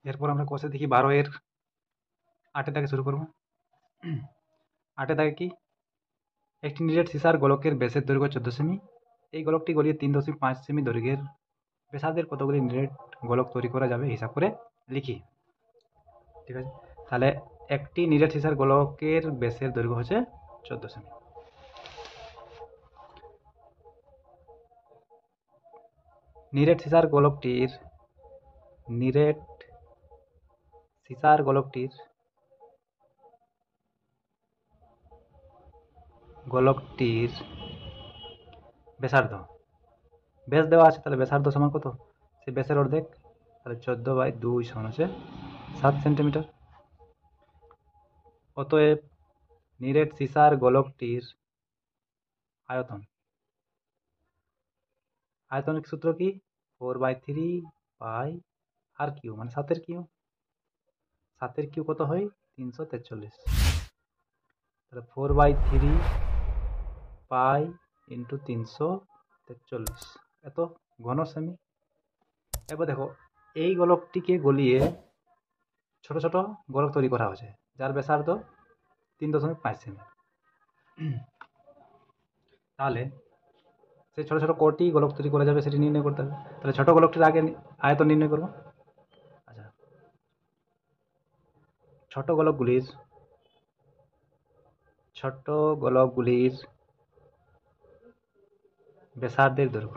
এরপর আমরা কোষে দেখি 12 এর 8 থেকে শুরু করব। 8 থেকে কি, একটি নিরেট সীসার গোলকের ব্যাসের দৈর্ঘ্য 14 সেমি। এই গোলকটি গলিয়ে 3.5 সেমি দৈর্ঘ্যের ব্যাসার্ধের কতগুলি নিরেট গোলক তৈরি করা যাবে হিসাব করে লিখি। ঠিক আছে, তাহলে একটি নিরেট সীসার গোলকের ব্যাসের দৈর্ঘ্য হচ্ছে 14 সেমি। নিরেট সীসার গোলকটির ব্যাসার্ধ, ব্যাস দেওয়া আছে, তাহলে ব্যাসার্ধ সমান কত, সেই ব্যাসের অর্ধেক, তাহলে 14/2 সমান হচ্ছে 7 সেন্টিমিটার। অতএব নিরেট সীসার গোলকটির আয়তনের সূত্র কি, 4/3 পাই আর কিউ, মানে 7 এর কিউ কত হয়, 343। তাহলে 4/3 পাই ইন্টু 343, এত ঘন সেমি। এবার দেখো, এই গোলকটিকে গলিয়ে ছোট ছোট গোলক তৈরি করা হয়েছে যার ব্যাসার্ধ 3.5 সেমি। তাহলে সেই ছোট ছোট কটি গোলক তৈরি করা যাবে সেটি নির্ণয় করতে হবে। তাহলে ছোট গোলকটির আগে আয়তন নির্ণয় করবো। আচ্ছা, ছোট গোলকগুলির ব্যাসার্ধের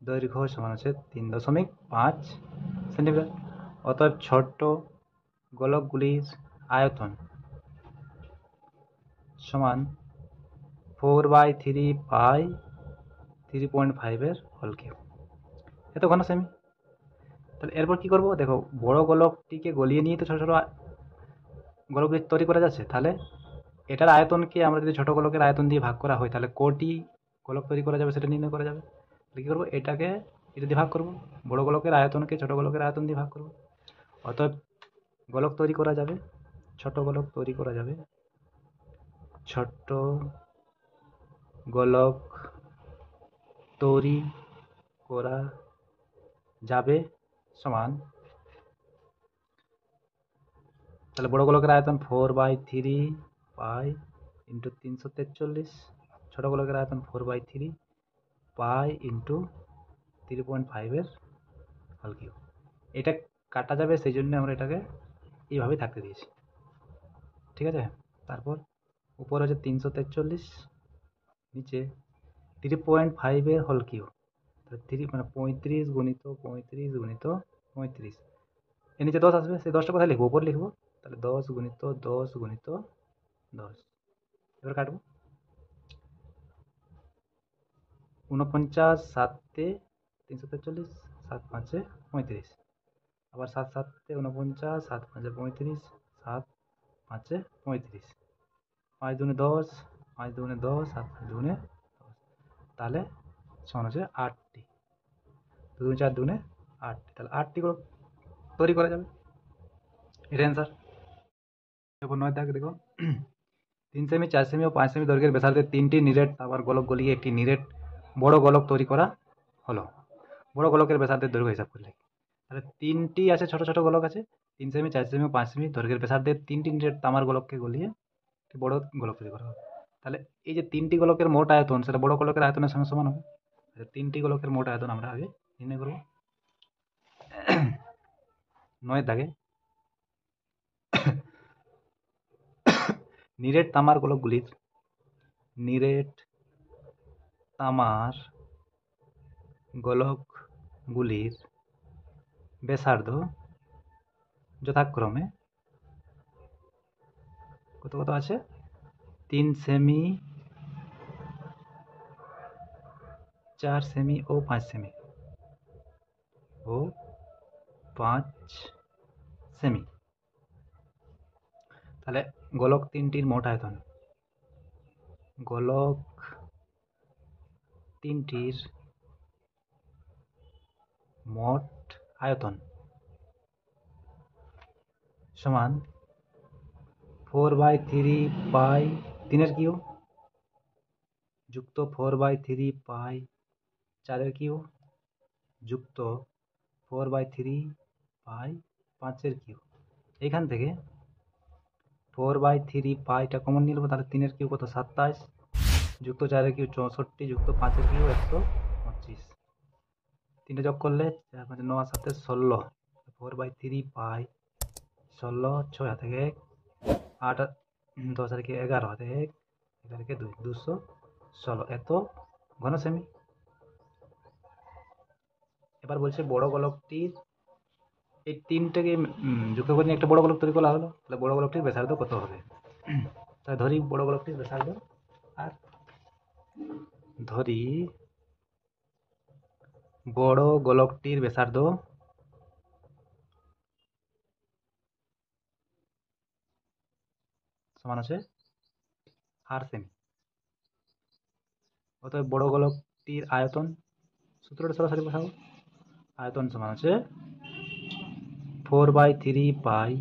দৈর্ঘ্য সমান হচ্ছে 3.5 সেন্টিমিটার। অতএব ছোট গোলকগুলির আয়তন সমান 4/3 পাই 3.5 এর হোল কিউব, এত ঘন সেমি। তাহলে এরপর কি করবো, দেখো বড় গোলকটিকে গলিয়ে নিয়ে তো ছোট ছোট গোলকগুলি তৈরি করা যাচ্ছে, তাহলে এটার আয়তনকে আমরা যদি ছোট গোলকের আয়তন দিয়ে ভাগ করা হয় তাহলে কটি গোলক তৈরি করা যাবে সেটা নির্ণয় করা যাবে। তাহলে কী করবো, এটা দিয়ে ভাগ করবো, বড় গোলকের আয়তনকে ছোট গোলকের আয়তন দিয়ে ভাগ করবো। অতএব গোলক তৈরি করা যাবে, ছোট গোলক তৈরি করা যাবে সমান, তাহলে বড় গোলকের আয়তন 4/3 পাই ইন্টু 343, ছোট গোলকের আয়তন 4/3 পাই ইন্টু 3.5 এর হোল কিউব। এটা কাটা যাবে, সেই জন্য আমরা এটাকে এইভাবে থাকতে দিয়েছি। ঠিক আছে, তারপর উপর হচ্ছে 343, নিচে 3.5 এর হোল কিউব, তাহলে 3 মানে 35 গুণিত 35 গুণিত 35, এর নিচে 10 আসবে, সেই 10টা কোথায় লিখবো, উপর লিখবো। তাহলে 10 গুণিত 10 গুণিত 10, এবার কাটবো। 49 7 343, 7 5 35, আবার 7 7 49, 7 5 35, 7 5 35, 5 দুগুণে 10, 5 দুগুণে 10, 7 5 দুগুণে 10, তাহলে সমান হচ্ছে 8টি, 2 দুগুণে 4 দুগুণে 8টি, তাহলে 8টি করে তৈরি করা যাবে, এটা অ্যান্সার। এরপর 9 দাগে দেখো, 3 সেমি 4 সেমি ও 5 সেমি দৈর্ঘ্যের ব্যাসার্ধের 3টি নিরেট তামার গোলক গলিয়ে একটি নিরেট বড় গোলক তৈরি করা হলো। বড় গোলকের ব্যাসার্ধের দৈর্ঘ্য হিসাব করলে, তাহলে 3টি আছে ছোট ছোট গোলক আছে, 3 সেমি 4 সেমি ও 5 সেমি দৈর্ঘ্যের ব্যাসার্ধের 3টি নিরেট তামার গোলককে গলিয়ে একটি বড় গোলক তৈরি করা হবে। তাহলে এই যে 3টি গোলকের মোট আয়তন সেটা বড় গোলকের আয়তনের সঙ্গে সমান হবে। 3টি গোলকের মোট আয়তন আমরা আগে নির্ণয় করব। 9 দাগে, নিরেট তামার গোলকগুলির ব্যাসার্ধ যথাক্রমে কত কত আছে, 3 সেমি 4 সেমি ও 5 সেমি ও 5 সেমি। তাহলে গোলক তিনটির মোট আয়তন সমান 4/3 পাই 3 এর কিউব যুক্ত 4/3 পাই 4 কিউ যুক্ত 4/3 পাই 5 কিউ। এখান থেকে 4/3 পাইটা কমন নিয়ে নেবো, তাহলে 3 কিউ কত 27, যুক্ত 4 কিউ 64, যুক্ত 5 কিউ 125। 3টে যোগ করলে 4 5 9 7 16, 4/3 পাই 16, 6 হাতে 1, 8 10 আর 11 হাতে 1, 11 2, 216 এত ঘন সেমি। এবার বলছে বড় গোলকটির এই 3টেকে যুক্ত করে নিয়ে একটা বড় গোলক তৈরি করা হলো, তাহলে বড় গোলকটির ব্যাসার্ধ কত হবে? তাহলে ধরি বড় গোলকটির ব্যাসার্ধ আর ধরি বড় গোলকটির ব্যাসার্ধ সমান আছে 8 সেমি। অতএব বড় গোলকটির আয়তন, সূত্রটা সরাসরি বসাবো, আয়তন সমান আছে 4/3 পাই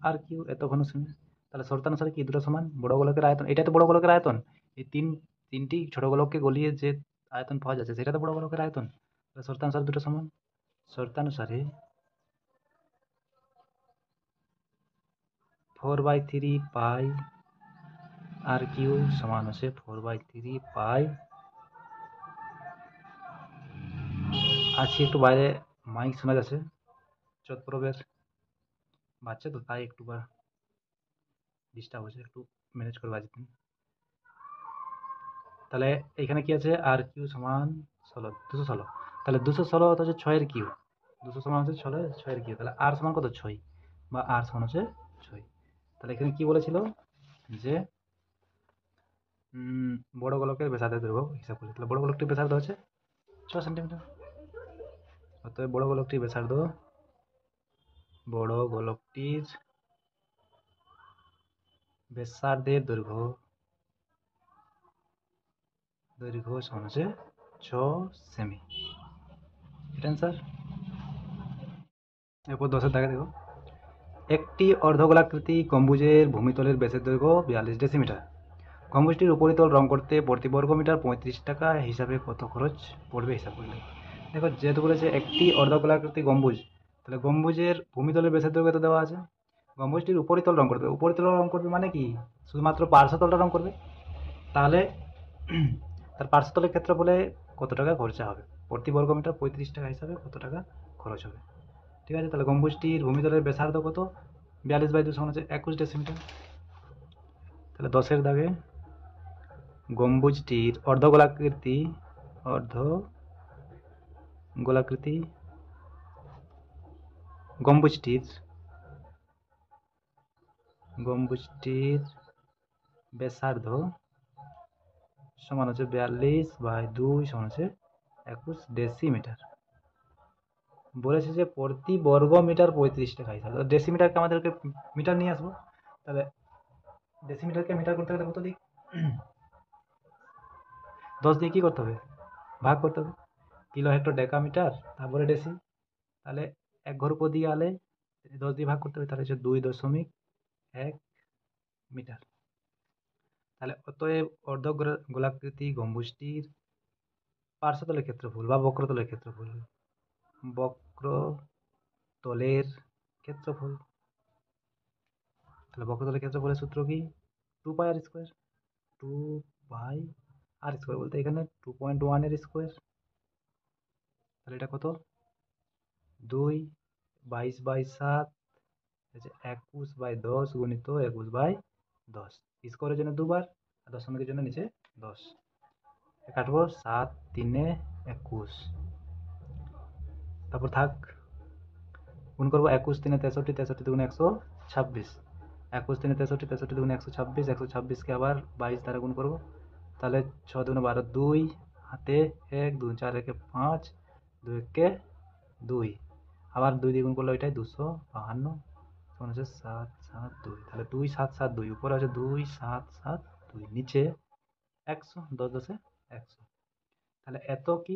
আর কিউ এত ঘন সেমি। তাহলে শর্তানুসারে কি দুটো সমান? বড় গোলকের আয়তন, এটা তো বড় গোলকের আয়তন, এই তিনটি ছোট গোলককে গলিয়ে যে আয়তন পাওয়া যাচ্ছে সেটা তো বড় গোলকের আয়তন। তাহলে শর্তানুসারে দুটো সমান, শর্তানুসারে 4/3 পাই আর কিউ সমান আছে 4/3 পাই। আছি একটু বাইরে, মাইক শোনা যাচ্ছে, চটপ্রবের বাচ্চা তো তাই একটু ডিস্টার্ব হচ্ছে, একটু ম্যানেজ করে বাজতেন। তাহলে এখানে কি আছে? আর কিউ সমান 16, 216। তাহলে 216 হচ্ছে 6 কিউ, 200 সমান হচ্ছে 6 কিউ। তাহলে আর সমান কত? 6, বা আর সমান হচ্ছে 6। তাহলে এখানে কি বলেছিল যে বড় গোলকের ব্যাসার্ধের দৈর্ঘ্য হিসাব করি, তাহলে বড় গোলকটির ব্যাসার্ধ হচ্ছে 6 সেন্টিমিটার। অতএব বড় গোলকটির ব্যাসার্ধ, বড় গোলকটির ব্যাসার্ধের দৈর্ঘ্য সমান হচ্ছে 6 সেমি। এটা অ্যান্সার। এরপর 10-এর দাগে দেখো, একটি অর্ধগোলাকৃতি গম্বুজের ভূমিতলের ব্যাসের দৈর্ঘ্য 42 ডেসিমিটার। গম্বুজটির উপরিতল রং করতে প্রতি বর্গমিটার 35 টাকা হিসাবে কত খরচ পড়বে হিসাব করলে। দেখো যেহেতু বলেছে একটি অর্ধগোলাকৃতি গম্বুজ, তাহলে গম্বুজের ভূমিতলের ব্যাসের দৈর্ঘ্য দেওয়া আছে। গম্বুজটির উপরিতল রং করবে, উপরিতল রং করবে মানে কি? শুধুমাত্র পার্শ্বতলটা রং করবে। তাহলে তার পার্শ্বতলের ক্ষেত্রফলে কত টাকা খরচা হবে, প্রতি বর্গমিটার 35 টাকা হিসাবে কত টাকা খরচ হবে। ঠিক আছে, তাহলে গম্বুজটির ভূমিতলের ব্যাসার্ধ কত? 42/2 সমান হচ্ছে 21 ডেসিমিটার। তাহলে 10-এর দাগে গম্বুজটির অর্ধগোলাকৃতি গম্বুজটির ব্যাসার্ধ সমান হচ্ছে 42/2 সমান হচ্ছে 21 ডেসিমিটার। বলেছে যে প্রতি বর্গ মিটার 35 টাকা হিসাবে, ডেসিমিটারকে আমাদেরকে মিটার নিয়ে আসবো। তাহলে ডেসিমিটারকে মিটার করতে গেলে কত দিক? 10 দিয়ে কি করতে হবে? ভাগ করতে হবে। কিলো হেক্টর ডেকামিটার তারপরে ডেসি, তাহলে এক ঘর উপর দিয়ে আলে 10 দিয়ে ভাগ করতে হবে, তাহলে হচ্ছে 2.1 মিটার। তাহলে অতএব গোলাকৃতি গম্বুজটির পার্শ্বতলের ক্ষেত্রফল বা বক্রতলের ক্ষেত্রফল, তাহলে বক্রতলের ক্ষেত্রফলের সূত্র কি? 2 পাই আর স্কোয়ার। 2 পাই আর স্কোয়ার বলতে এখানে 2.1 এর স্কোয়ার, তাহলে এটা কত? 2, 22/7 21/10 গুণিত 21/10। স্কোয়ারের জন্য 2 বার আর দশমিকের জন্য নিচে 10 কাটবো। 7 3 21, তারপর থাক গুণ করবো। 21 3 63, 63 দুগুণে 126, 21 3 63, 63 দুগুণে 126, 126কে আবার 22 দ্বারা গুণ করবো, তাহলে 6 2 12, 2 হাতে 1, 2 4 1 5, 2 1 2, আবার 2 দিয়ে গুণ করলে ওইটাই 252 সমান হচ্ছে 772। তাহলে 2772, উপরে হচ্ছে 2772, নিচে 100, 10 10 100। তাহলে এত কি?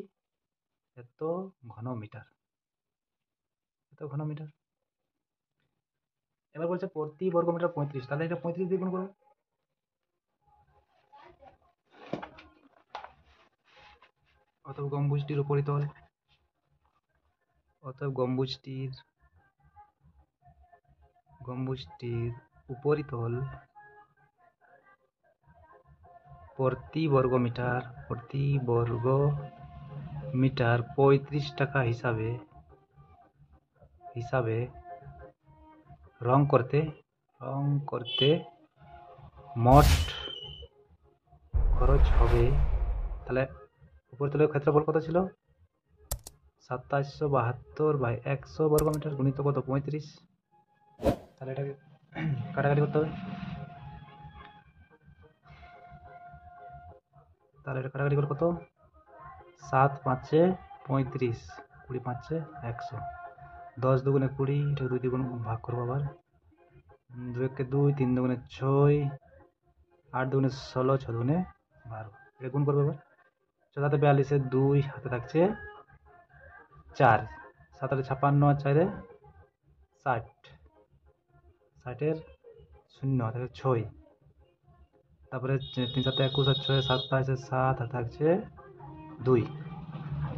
এত ঘনমিটার, এত ঘনমিটার। এবার বলছে প্রতি বর্গমিটার 35, তাহলে এটা 35 দিয়ে গুণ করবো। অতএব গম্বুজটির উপরিতল, অতএব গম্বুজটির উপরিতল প্রতি বর্গ মিটার 35 টাকা হিসাবে রং করতে মোট খরচ হবে। তাহলে উপরিতলের ক্ষেত্রফল কত ছিল? 2772/100 বর্গমিটার গুণিত কত? 35। তাহলে এটাকে কাটাকাটি করতে হবে। তাহলে এটা কাটাকাটি করে কত? 7 5 35, 20 5 100, 10 দুগুণে 20, এটাকে 2 দিয়ে ভাগ করবো আবার, 2 একে 2, 3 দুগুণে 6, 8 দুগুণে 16, 6 দুগুণে 12, এটা গুণ করবো এবার। 4 42, 2 হাতে থাকছে 4, 7 56, 4 60, 60 শূন্য হাতে 6, তারপরে 3 7 21 আর 6 27, 7 হাতে থাকছে 2,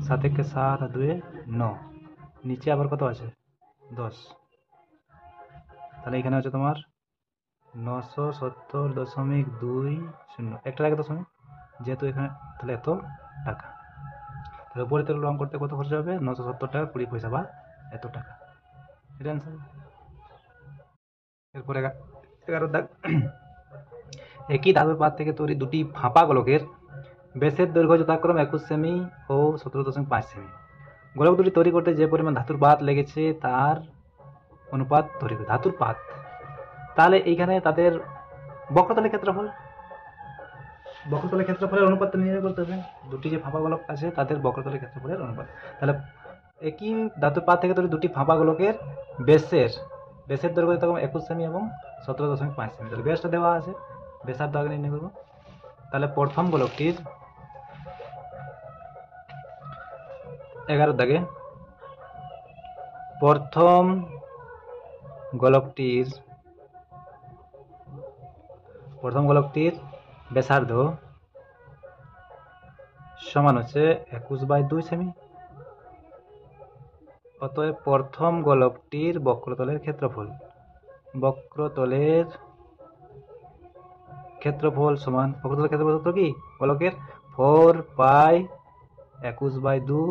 7 1 7 আর 2 9, নিচে আবার কত আছে? 10। তাহলে এখানে হচ্ছে তোমার 970.20, একটা টাকা দশমিক, যেহেতু এখানে, তাহলে এত টাকা। তাহলে উপরিতল রং করতে কত খরচ হবে? 970 টাকা 20 পয়সা বা এত টাকা। এটা অ্যান্সার। এরপরে 11 দাগ, একই ধাতুর পাত থেকে তৈরি দুটি ফাঁপা গোলকের ব্যাসের দৈর্ঘ্য যথাক্রমে 21 সেমি ও 17.5 সেমি। গোলক দুটি তৈরি করতে যে পরিমাণ ধাতুর পাত লেগেছে তার অনুপাত ধরিবে। ধাতুর পাত, তাহলে এইখানে তাদের বক্রতলের ক্ষেত্রফলের অনুপাত নির্ণয় করতে হবে। দুটি যে ফাঁপা গোলক আছে তাদের বক্রতলের ক্ষেত্রফলের অনুপাত। তাহলে একই ধাতুর পাত থেকে তৈরি দুটি ফাঁপা গোলকের ব্যাসের দৈর্ঘ্য তখন 21 সেমি এবং 17.5 সেমি। তাহলে ব্যাসটা দেওয়া আছে, ব্যাসার্ধ আগে নির্ণয় করবো। তাহলে প্রথম গোলকটির 11 দাগে, প্রথম গোলকটির ব্যাসার্ধ সমান হচ্ছে 21/2 সেমি। অতএব প্রথম গোলকটির বক্রতলের ক্ষেত্রফল সমান, বক্রতলের ক্ষেত্রফল সূত্র কি? গোলকের 4 পাই 21/2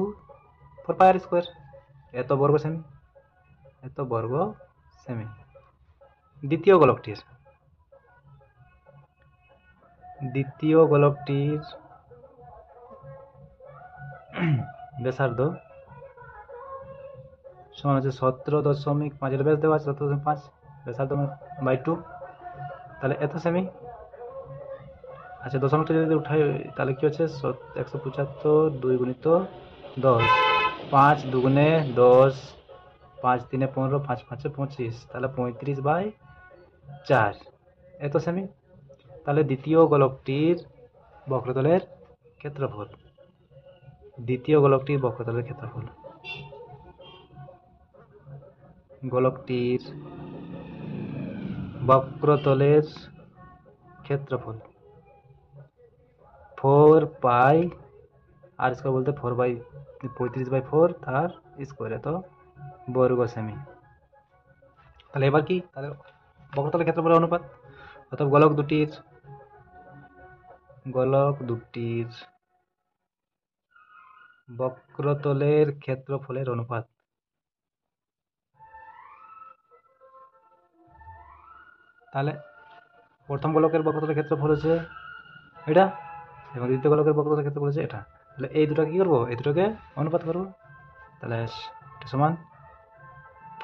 4 পাই আর স্কোয়ার, এত বর্গ সেমি। দ্বিতীয় গোলকটির ব্যাসার্ধ সমান হচ্ছে 17.5, এর ব্যাস দেওয়া আছে 17.5, ব্যাসার্ধ বাই 2, তাহলে এত সেমি। আচ্ছা, দশমিকটা যদি উঠাই তাহলে কি হচ্ছে? 175, 2 গুণিত 10, 5 দুগুণে 10, 5 3 15, 5 5 25, তাহলে 35/4, এত সেমি। তাহলে দ্বিতীয় গোলকটির বক্রতলের ক্ষেত্রফল, গোলকটির বক্রতলের ক্ষেত্রফল 4 পাই আর স্কোয়ার বলতে 35/4 তার স্কোয়ার, এত বর্গ সেমি। তাহলে এবার কি? তাহলে বক্রতলের ক্ষেত্রফলের অনুপাত, অর্থাৎ গোলক দুটির বক্রতলের ক্ষেত্রফলের অনুপাত। তাহলে প্রথম গোলকের বক্রতলের ক্ষেত্রফল হচ্ছে এটা, এবং দ্বিতীয় গোলকের বক্রতলের ক্ষেত্রফল হচ্ছে এটা। তাহলে এই দুটাকে কি করবো? এই দুটোকে অনুপাত করবো। তাহলে এটা সমান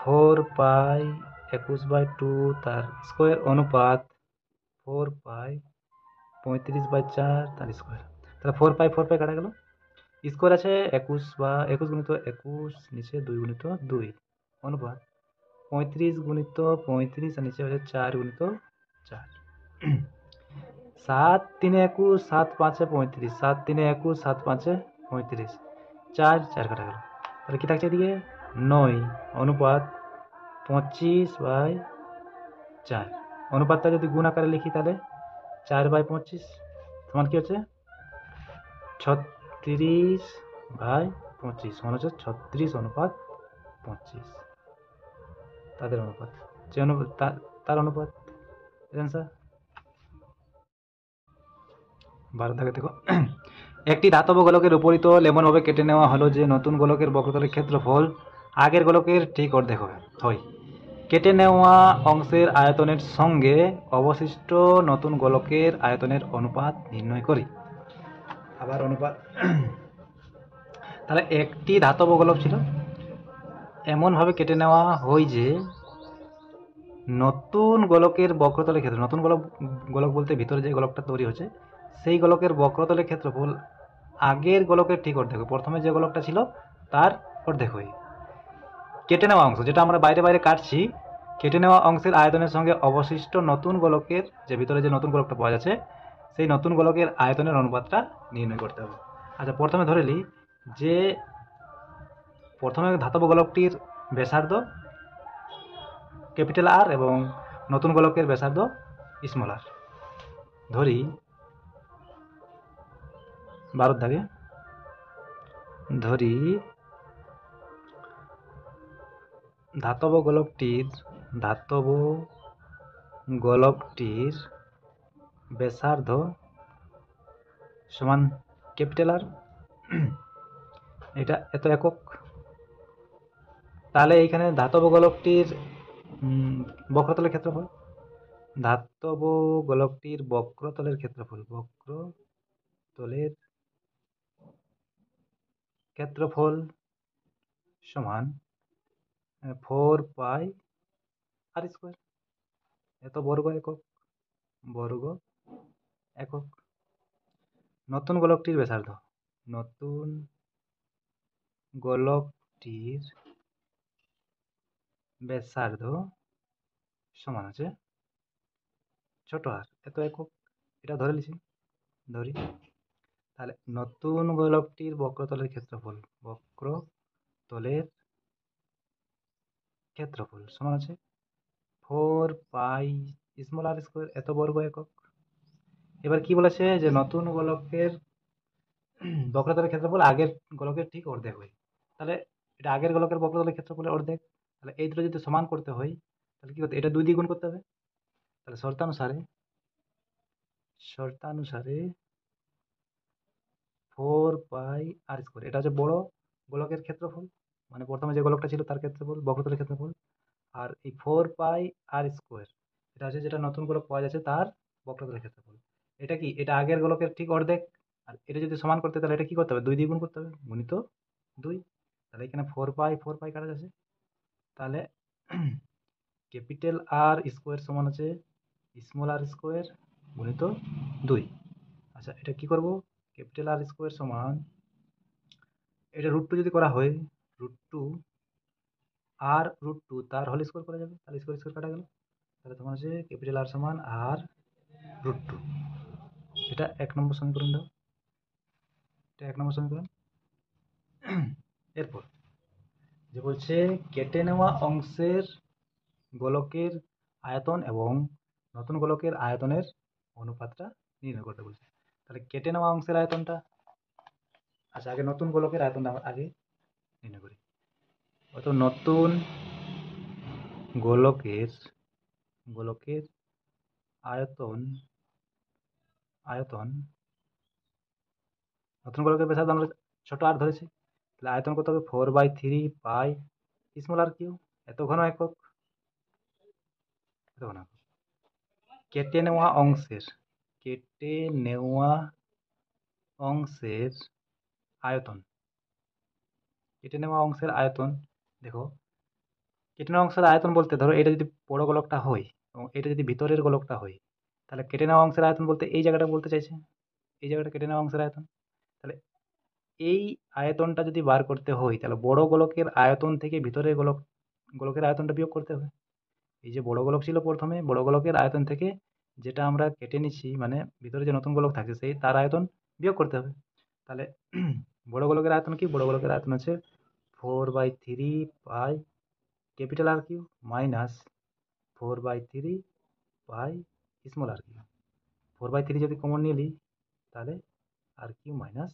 4 পাই 21/2 তার স্কোয়ার অনুপাত 4 পাই 35/4 তার স্কোয়ার। তাহলে 4 পাই কাটা গেল, স্কোয়ার আছে 21 বা 21 গুণিত 21, নিচে 2 গুণিত 2 অনুপাত 35 গুণিত 35, আর নিচে হচ্ছে 4 গুণিত 4। 7 3 21, 7 5 35, 7 3 21, 7 5 35, 4 4 কাটা গেল। তাহলে কি থাকছে এদিকে? 9 অনুপাত 25/4। অনুপাতটা যদি গুণ আকারে লিখি তাহলে 4/25 সমান কি হচ্ছে? 36/25 সমান হচ্ছে 36:25 তাদের অনুপাত, যে অনুপাত তার অনুপাত। অ্যান্সার 12 দাগে দেখো, একটি ধাতব গোলকের উপরিতল এমনভাবে কেটে নেওয়া হলো যে নতুন গোলকের বক্রতলের ক্ষেত্রফল আগের গোলকের ঠিক অর্ধেক হয়। কেটে নেওয়া অংশের আয়তনের সঙ্গে অবশিষ্ট নতুন গোলকের আয়তনের অনুপাত নির্ণয় করি। আবার অনুপাত, তাহলে একটি ধাতব গোলক ছিল, এমনভাবে কেটে নেওয়া হয় যে নতুন গোলকের বক্রতলের ক্ষেত্রে, নতুন গোলক বলতে ভিতরে যে গোলকটা তৈরি হচ্ছে সেই গোলকের বক্রতলের ক্ষেত্রফল আগের গোলকের ঠিক অর্ধেক, প্রথমে যে গোলকটা ছিল তার অর্ধেক হয়। কেটে নেওয়া অংশ, যেটা আমরা বাইরে বাইরে কাটছি, কেটে নেওয়া অংশের আয়তনের সঙ্গে অবশিষ্ট নতুন গোলকের, যে ভিতরে যে নতুন গোলকটা পাওয়া যাচ্ছে সেই নতুন গোলকের আয়তনের অনুপাতটা নির্ণয় করতে হবে। আচ্ছা, প্রথমে ধরে নিই যে প্রথমে ধাতব গোলকটির ব্যাসার্ধ ক্যাপিটাল আর এবং নতুন গোলকের ব্যাসার্ধ স্মল আর। ধরি 12 দাগে ধরি ধাতব গোলকটির ব্যাসার্ধ সমান ক্যাপিটাল আর, এটা এত একক। তাহলে এইখানে ধাতব গোলকটির বক্রতলের ক্ষেত্রফল, ধাতব গোলকটির বক্রতলের ক্ষেত্রফল সমান 4 পাই আর স্কোয়ার, এত বর্গ একক। নতুন গোলকটির ব্যাসার্ধ সমান আছে ছোট আর, এত একক। এটা ধরে লিখি, ধরি তাহলে নতুন গোলকটির বক্রতলের ক্ষেত্রফল সমান আছে 4 পাই স্মল আর স্কোয়ার, এত বর্গ একক। এবার কি বলেছে যে নতুন গোলকের বক্রতলের ক্ষেত্রফল আগের গোলকের ঠিক অর্ধেক হয়। তাহলে এটা আগের গোলকের বক্রতলের ক্ষেত্রফলের অর্ধেক, তাহলে এই দুটো যদি সমান করতে হয় তাহলে কি করতে, এটা 2 দিয়ে গুণ করতে হবে। তাহলে শর্তানুসারে 4 পাই আর স্কোয়ার, এটা হচ্ছে বড় গোলকের ক্ষেত্রফল, মানে প্রথমে যে গোলকটা ছিল তার ক্ষেত্রফল, বক্রতলের ক্ষেত্রফল। আর এই 4 পাই আর স্কোয়ার এটা হচ্ছে যেটা নতুন গোলক পাওয়া যাচ্ছে তার বক্রতলের ক্ষেত্রফল। এটা কি, এটা আগের গোলকের ঠিক অর্ধেক। আর এটা যদি সমান করতে তাহলে এটা কি করতে হবে, 2 দিয়ে গুণ করতে হবে, গুণিত 2। তাহলে এখানে 4 পাই কাটা যাচ্ছে, তাহলে ক্যাপিটাল আর স্কোয়ার সমান আছে স্মল আর স্কোয়ার গুণিত 2। আচ্ছা, এটা কি করব, ক্যাপিটাল আর স্কোয়ার সমান, এটা √2 যদি করা হয়, √2 আর √2 তার হোল স্কোয়ার করা যাবে, তাহলে স্কোয়ার কাটা গেল। তাহলে তোমার আছে ক্যাপিটাল আর সমান আর √2। এটা 1 নম্বর সমীকরণ দাও, এটা 1 নম্বর সমীকরণ। এরপর যে বলছে কেটে নেওয়া অংশের গোলকের আয়তন এবং নতুন গোলকের আয়তনের অনুপাতটা নির্ণয় করতে বলছে। তাহলে কেটে নেওয়া অংশের আয়তনটা, আচ্ছা আগে নতুন গোলকের আয়তনটা আগে নির্ণয় করি। অত নতুন গোলকের আয়তন নতুন গোলকের ব্যাসার্ধ আমরা ছোট আর ধরেছি, তাহলে আয়তন কত হবে 4/3 পাই স্মল আর কিউ, এত ঘন একক। কেটে নেওয়া অংশের আয়তন, দেখো কেটে নেওয়া অংশের আয়তন বলতে ধরো এটা যদি বড় গোলকটা হয় এবং এটা যদি ভিতরের গোলকটা হয়, তাহলে কেটে নেওয়া অংশের আয়তন বলতে এই জায়গাটা বলতে চাইছে, এই জায়গাটা কেটে নেওয়া অংশের আয়তন। তাহলে এই আয়তনটা যদি বার করতে হয় তাহলে বড় গোলকের আয়তন থেকে ভিতরের গোলকের আয়তনটা বিয়োগ করতে হবে। এই যে বড় গোলক ছিল প্রথমে, বড় গোলকের আয়তন থেকে যেটা আমরা কেটে নিচ্ছি, মানে ভিতরে যে নতুন গোলক থাকছে সেই তার আয়তন বিয়োগ করতে হবে। তাহলে বড় গোলকের আয়তন কি, বড় গোলকের আয়তন হচ্ছে 4/3 pi capital R cube minus 4/3 pi small R cube. 4/3 যদি কমন নিয়ে নিই তাহলে R cube minus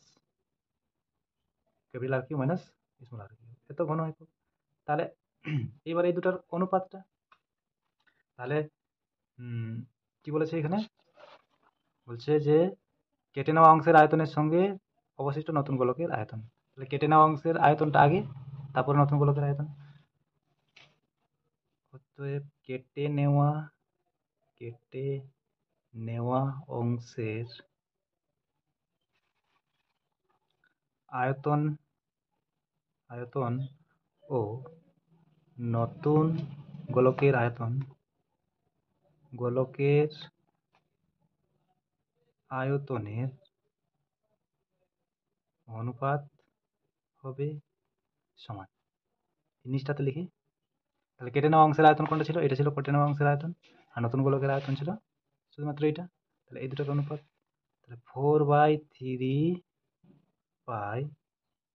capital R cube minus small R cube, এত ঘন একক। তাহলে এবার এই দুটার অনুপাতটা, তাহলে কি বলেছে এখানে, বলছে যে কেটে নেওয়া অংশের আয়তনের সঙ্গে অবশিষ্ট নতুন গোলকের আয়তন। তাহলে কেটে নেওয়া অংশের আয়তনটা আগে, তারপরে নতুন গোলকের আয়তন। অতএব কেটে নেওয়া অংশের আয়তন ও নতুন গোলকের আয়তনের অনুপাত হবে সমান। জিনিসটাতে লিখি, তাহলে কেটে নেওয়া অংশের আয়তন কোনটা ছিল, এটা ছিল কেটে নেওয়া অংশের আয়তন, আর নতুন গোলকের আয়তন ছিল শুধুমাত্র এটা। তাহলে এই দুটোর অনুপাত, তাহলে 4/3 pi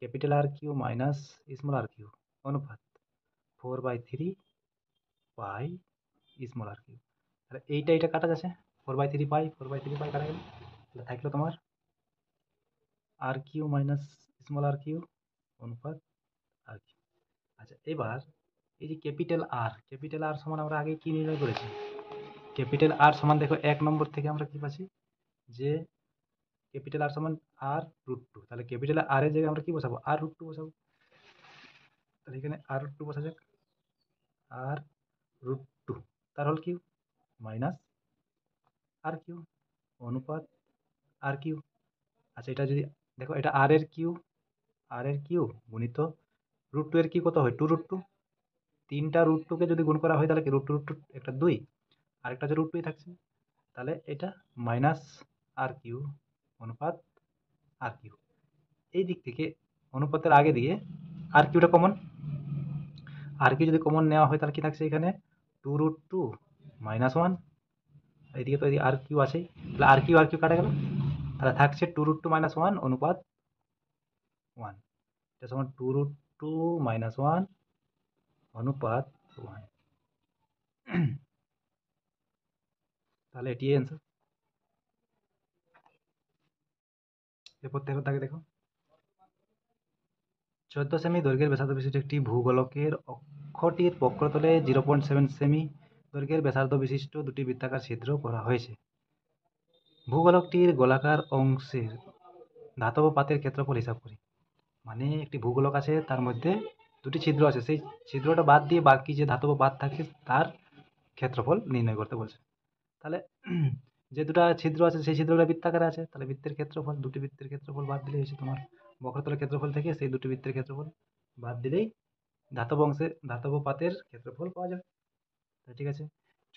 capital R cube minus small R cube অনুপাত 4/3 পাই স্মল আর কিউ। তাহলে এইটা কাটা যাচ্ছে, 4/3 পাই কাটা গেল, তাহলে থাকলো তোমার আর cube minus small R cube অনুপাত আর কিউ। আচ্ছা, এবার এই যে ক্যাপিটাল আর সমান আমরা আগে কি নির্ণয় করেছি, ক্যাপিটাল আর সমান দেখো 1 নম্বর থেকে আমরা কি পাচ্ছি, যে ক্যাপিটাল আর সমান r√2। তাহলে ক্যাপিটাল আর এর জায়গায় আমরা কি বসাবো, r√2 বসাবো। তাহলে এখানে r√2 বসা যাক, r√2 তার হোল কিউ মাইনাস আর কিউ অনুপাত আর কিউ। আচ্ছা, এটা যদি দেখো, এটা আর এর কিউ গুণিত √2 এর কি কত হয়, 2√2। তিনটা √2 কে যদি গুণ করা হয় তাহলে কি √2 একটা 2, আরেকটা যে √2 থাকছে, তাহলে এটা মাইনাস আর কিউ অনুপাত আর কিউ। এই দিক থেকে অনুপাতের আগে দিয়ে আর কিউটা কমন, আর কিউ যদি কমন নেওয়া হয় তাহলে কি থাকছে এখানে, 2√2 মাইনাস 1। এদিকে তো আর কিউ আছেই, তাহলে আর কিউ কাটা গেল, তাহলে থাকছে 2√2 মাইনাস 1 অনুপাত 1, এটা সমান 2√2 মাইনাস 1 অনুপাত 1। তাহলে এটি অ্যান্সার। এরপর দেখো 14 সেমি দৈর্ঘ্যের ব্যাসার্ধ বিশিষ্ট একটি ভূগোলকের অক্ষটির বক্রতলে 0.7 সেমি দৈর্ঘ্যের ব্যাসার্ধ বিশিষ্ট দুটি বৃত্তাকার ছিদ্র করা হয়েছে। ভূগোলকটির গোলাকার অংশের ধাতব পাতের ক্ষেত্রফল হিসাব করি। মানে একটি ভূগোলক আছে, তার মধ্যে দুটি ছিদ্র আছে, সেই ছিদ্রটা বাদ দিয়ে বাকি যে ধাতব পাত থাকে তার ক্ষেত্রফল নির্ণয় করতে বলছে। তাহলে যে দুটো ছিদ্র আছে সেই ছিদ্রগুলো বৃত্তাকারে আছে, তাহলে বৃত্তের ক্ষেত্রফল, দুটি বৃত্তের ক্ষেত্রফল বাদ দিলেই হচ্ছে তোমার বক্রতলের ক্ষেত্রফল থেকে সেই দুটি বৃত্তের ক্ষেত্রফল বাদ দিলেই ধাতব পাতের ক্ষেত্রফল পাওয়া যাবে। ঠিক আছে,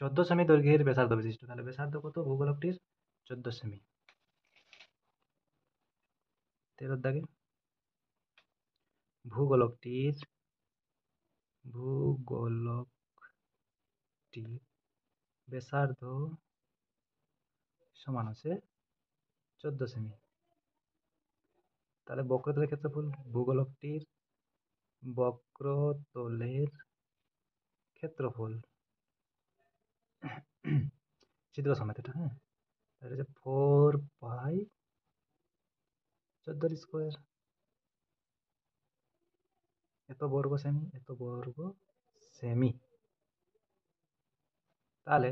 14 সেমি দৈর্ঘ্যের ব্যাসার্ধ বিশিষ্ট, তাহলে ব্যাসার্ধ কত ভূগোলকটির, 14 সেমি। 13 দাগে ভূগোলকটির ব্যাসার্ধ সমান হচ্ছে 14 সেমি। তাহলে বক্রতলের ক্ষেত্রফল, ভূগোলকটির বক্রতলের ক্ষেত্রফল ছিদ্র সমেত এটা, হ্যাঁ, তাহলে হচ্ছে 4π14 স্কোয়ার, এত বর্গ সেমি। তাহলে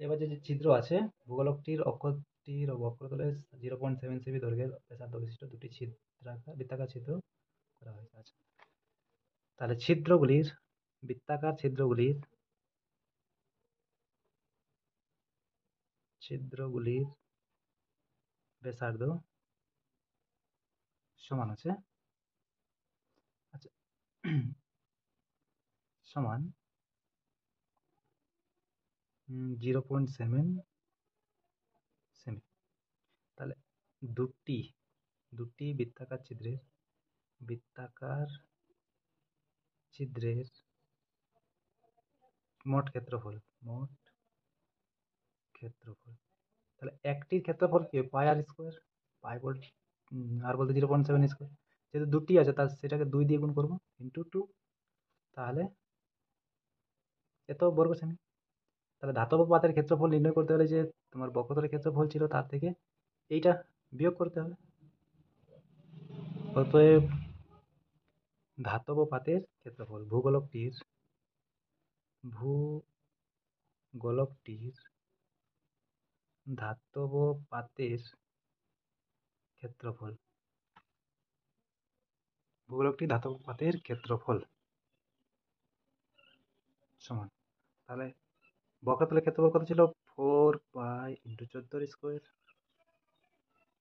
এবার যে ছিদ্র আছে, ভূগোলকটির অক্ষটির বক্রতলে 0.7 সেমি দৈর্ঘ্যের ব্যাসার্ধ বিশিষ্ট দুটি বৃত্তাকার ছিদ্র করা হয়েছে। আচ্ছা, তাহলে বৃত্তাকার ছিদ্রগুলির ব্যাসার্ধ সমান আছে, আচ্ছা, সমান 0.7 সেমি। তাহলে দুটি বৃত্তাকার ছিদ্রের মোট ক্ষেত্রফল, তাহলে একটির ক্ষেত্রফল কি পাই আর স্কোয়ার, পাই বলতে আর বলতে 0.7 স্কোয়ার, যেহেতু দুটি আছে তার সেটাকে 2 দিয়ে গুণ করবো ইন্টু 2, তাহলে এত বর্গ সেমি। তাহলে ধাতব পাতের ক্ষেত্রফল নির্ণয় করতে হলে যে তোমার বক্রতলের ক্ষেত্রফল ছিল তার থেকে এইটা বিয়োগ করতে হবে। অতএব ধাতব পাতের ক্ষেত্রফল। ভূগোলকটির ধাতব পাতের ক্ষেত্রফল। ভূগোলকটির ধাতব পাতের ক্ষেত্রফল সমান, তাহলে বক্রতলের ক্ষেত্রফল কত ছিল? 4 পাই ইন্টু 14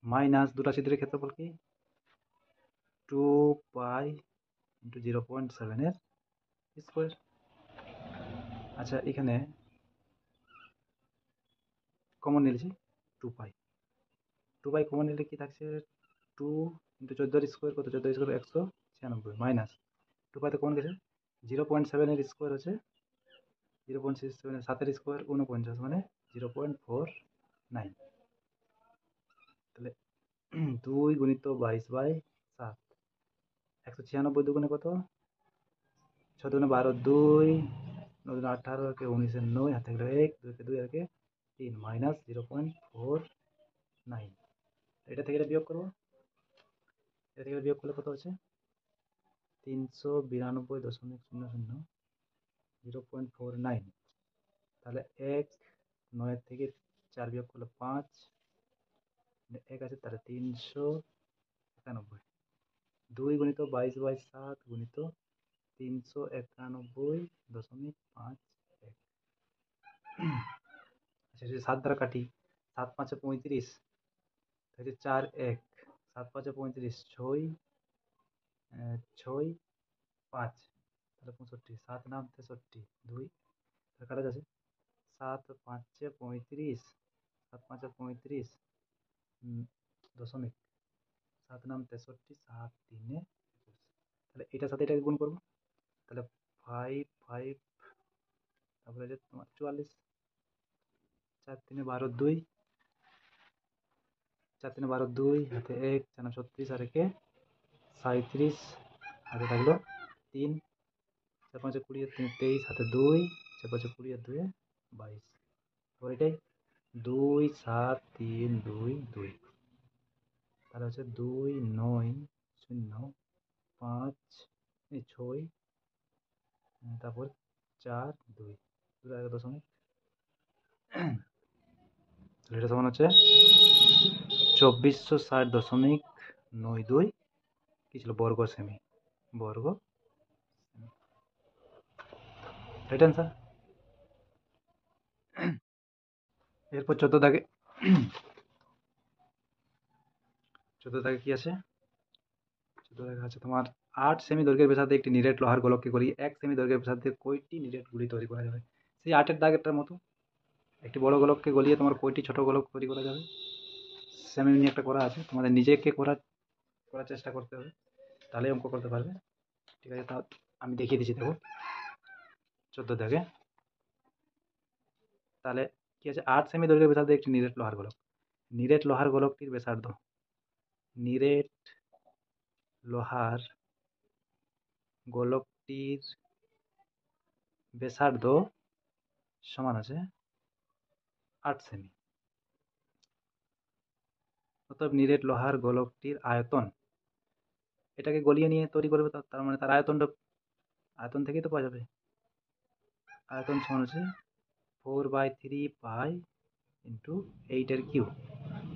মাইনাস দুটা ছিদ্রের ক্ষেত্রফল কি? 2 পাই ইন্টু 0.7 এর স্কোয়ার। আচ্ছা, এখানে কমন নিয়েছি 2 পাই। 2 পাই কমন নিলে কি থাকছে? 2 ইন্টু 14 স্কোয়ার কত? 14 স্কোয়ার 196 মাইনাস 2 পাই তো কমন গেছে। 0.7 এর স্কোয়ার হচ্ছে 0.67, 7 স্কোয়ার 49 মানে 0.49। তাহলে 2 গুণিত 22/7, 196 দুগুণে কত? 6 দুগুণে 12, 2 9 দুগুণে 18, 19 9, হাতে গেল 1, 2 কে 2 আর 3 মাইনাস 0.49। এটা থেকে এটা বিয়োগ করবো। এটা থেকে বিয়োগ করলে কত হচ্ছে? 392.00 0.49। তাহলে 1 9 থেকে 4 বিয়োগ করলে 5, 1 আছে, তাহলে 391। 2 গুণিত 22/7 গুণিত 391.51। আচ্ছা, যদি 7 দ্বারা কাটি, 7 5 35, 4 1, 7 5 35, 6 6 5, তাহলে 65, 7 নাম 63, 2 কাটা যাচ্ছে। 7 5 35, 7 5 35 দশমিক, 7 নাম 63, 7 3 21। তাহলে এটার সাথে এটাকে গুণ করবো, তাহলে 5 5, তারপরে যে তোমার 44, 4 3 12 2, 4 3 12 2, হাতে 1 4 36 আর 1 37, হাতে থাকলো 3, 4 5 20 আর 3 23, হাতে 2, 4 5 20 আর 2 22। তারপর এটাই 2 7 3 2 2, তাহলে হচ্ছে 2 9 0 5 6, তারপর 4 2 2 দশমিক। এটা সমান হচ্ছে 2460.92 কি ছিল? বর্গ সেমি। বর্গ রাইট অ্যান্সার। এরপর 14 দাগে কি আছে? 14 দাগে আছে তোমার 8 সেমি দৈর্ঘ্যের ব্যাসার্ধে একটি নিরেট লোহার গোলককে গলিয়ে 1 সেমি দৈর্ঘ্যের ব্যাসার্ধে কয়টি নিরেট গুলি তৈরি করা যাবে? সেই 8-এর দাগেরটার মতো একটি বড় গোলককে গলিয়ে তোমার কয়টি ছোট গোলক তৈরি করা যাবে? সেমি নিয়ে একটা করা আছে, তোমাদের নিজেকে করার চেষ্টা করতে হবে, তাহলে অঙ্ক করতে পারবে। ঠিক আছে, তা আমি দেখিয়ে দিচ্ছি, দেখো 14 দাগে। তাহলে কি আছে? 8 সেমি দৈর্ঘ্যের ব্যাসার্ধে একটি নিরেট লোহার গোলক। নিরেট লোহার গোলকটির ব্যাসার্ধ, নিরেট লোহার গোলকটির ব্যাসার্ধ সমান আছে 8 সেমি। অতএব নিরেট লোহার গোলকটির আয়তন, এটাকে গলিয়ে নিয়ে তৈরি করবে, তার মানে তার আয়তন থেকেই তো পাওয়া যাবে। আয়তন সমান হচ্ছে 4/3 ইন্টু 8 কিউব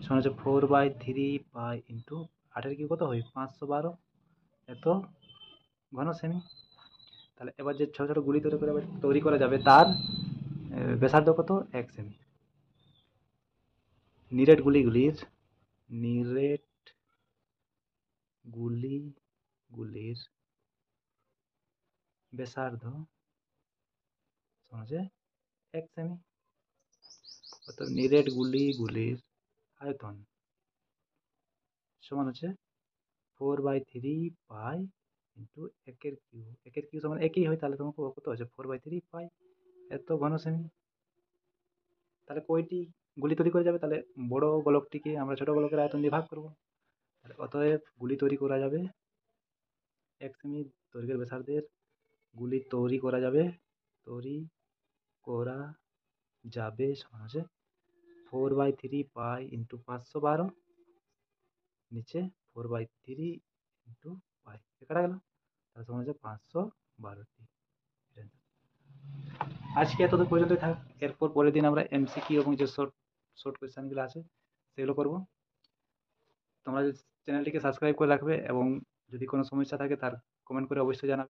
সমান হচ্ছে 4/3 ইন্টু 8 কিউব কত হয়? 512 এত ঘন সেমি। তাহলে এবার যে ছোট ছোট গুলি তৈরি করা যাবে তার ব্যাসার্ধ কত? 1 সেমি। নিরেট গুলির ব্যাসার্ধ সমান হচ্ছে 1 সেমি। অর্থাৎ নিরেট গুলির আয়তন সমান হচ্ছে 4/3 ইন্টু 1 কিউব। 1 কিউব সমান একই হয়, তাহলে তোমাকে কত হচ্ছে? 4/3 এত ঘন সেমি। তাহলে কয়টি গুলি তৈরি করা যাবে? তাহলে বড় গোলকটিকে আমরা ছোট গোলকের আয়তন দিয়ে ভাগ করবো। তাহলে অতএব গুলি তৈরি করা যাবে 1 সেমি দৈর্ঘ্যের ব্যাসার্ধের গুলি তৈরি করা যাবে সমান হচ্ছে 4/3 ইন্টু 512 নিচে 4/3 ইন্টু কাটা গেল। তার সমান হচ্ছে 512টি। আজকে এত পর্যন্তই থাক। এরপর পরের দিন আমরা এমসিকিউ এবং যে শর্ট শর্ট কোয়েশ্চেনগুলো আছে সেগুলো করব। তোমরা চ্যানেলটিকে সাবস্ক্রাইব করে রাখবে এবং যদি কোনো সমস্যা থাকে তার কমেন্ট করে অবশ্যই জানাবে।